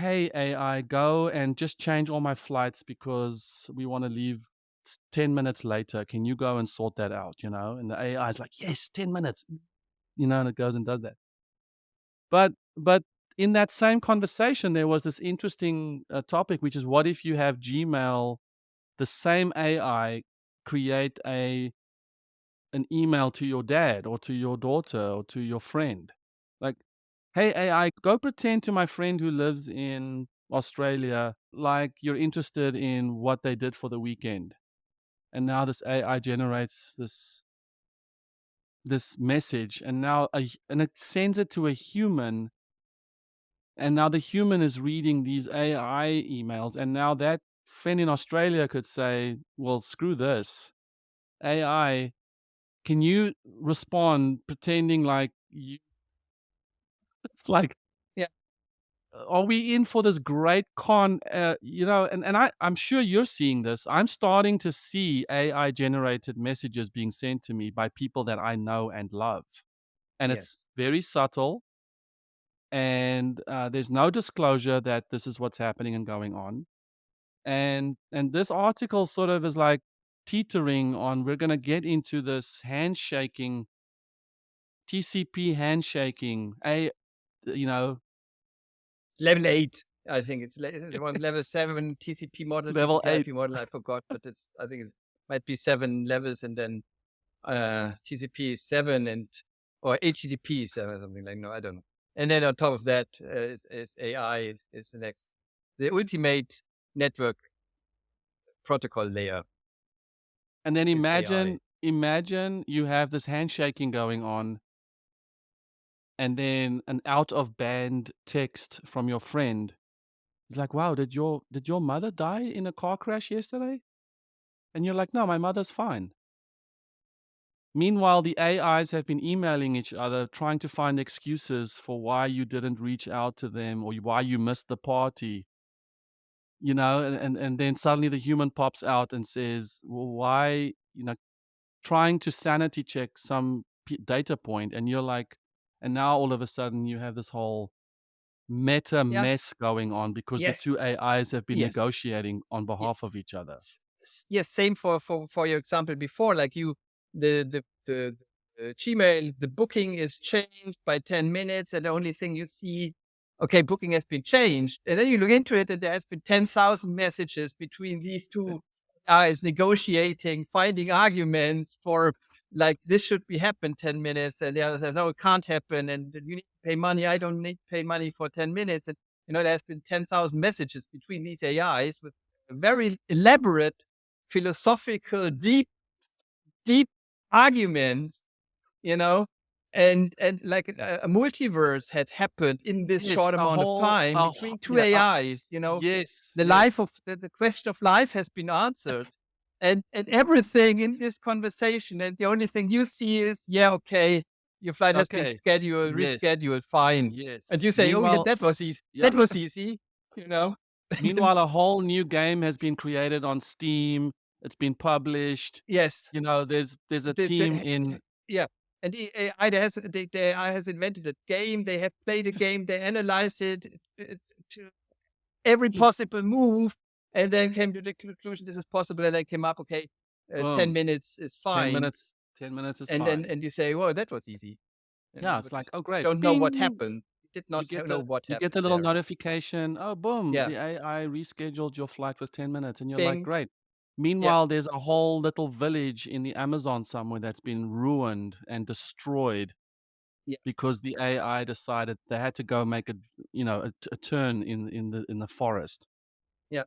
hey, AI, go and just change all my flights because we want to leave 10 minutes later. Can you go and sort that out? And the AI is like, yes, 10 minutes, and it goes and does that. But in that same conversation, there was this interesting topic, which is what if you have Gmail, the same AI create an email to your dad or to your daughter or to your friend. Like, hey, AI, go pretend to my friend who lives in Australia like you're interested in what they did for the weekend. And now this AI generates this message, and and it sends it to a human, and now the human is reading these AI emails, and now that friend in Australia could say, well, screw this. AI, can you respond pretending like you like, Yeah. are we in for this great con? I'm sure you're seeing this. I'm starting to see AI generated messages being sent to me by people that I know and love. And it's Yes. very subtle. And there's no disclosure that this is what's happening and going on. And this article sort of is like teetering on, we're going to get into this handshaking, TCP handshaking, you know, Level 8, I think it's one level it's 7 TCP model, level TCP 8. IP model, I forgot, but I think it might be 7 levels, and then TCP is 7, and or HTTP is 7 or something like, no, I don't know. And then on top of that is AI is the ultimate network protocol layer And then is AI. imagine you have this handshaking going on, and then an out of band text from your friend. It's like, wow, did your mother die in a car crash yesterday? And you're like, no, my mother's fine. Meanwhile, the AIs have been emailing each other, trying to find excuses for why you didn't reach out to them or why you missed the party. And then suddenly the human pops out and says, well, why, trying to sanity check some data point, and you're like, and now all of a sudden you have this whole meta Yeah. mess going on because the Yes. two AIs have been Yes. negotiating on behalf Yes. of each other. Yes, same for your example before, like the Gmail, the booking is changed by 10 minutes, and the only thing you see, okay, booking has been changed. And then you look into it, and there has been 10,000 messages between these two guys negotiating, finding arguments for, like, this should be happen 10 minutes. And the other says, no, it can't happen. And you need to pay money. I don't need to pay money for 10 minutes. And, there's been 10,000 messages between these AIs with very elaborate philosophical, deep arguments, you know, and like a multiverse had happened in this Yes, short amount of time between two yeah, AIs. yes, The life yes. of the question of life has been answered, and everything in this conversation, and the only thing you see is, yeah, okay, your flight has been Okay. scheduled, Yes, rescheduled, fine, and yes. you say, oh yeah, Meanwhile, that was easy, yeah. that was easy, you know, and then Meanwhile, a whole new game has been created on Steam. It's been published. yes. There's a team in. Yeah, and the AI has invented a game. They have played a game. They analyzed it to every possible move, and then came to the conclusion this is possible. And then came up, okay, 10 Boom. minutes is 10 fine. minutes 10 minutes is And then fine. and you say, well, that was easy. Yeah, But it's like, "Oh, you great. don't know what Bing." happened. You did You not get know the what you get the happened little there. notification, "Oh, boom, Yeah, the AI rescheduled your flight with 10 minutes," and you're like, bing. "Great." Yeah, Meanwhile, there's a whole little village in the Amazon somewhere that's been ruined and destroyed yeah, because the AI decided they had to go make a turn in the forest. yeah.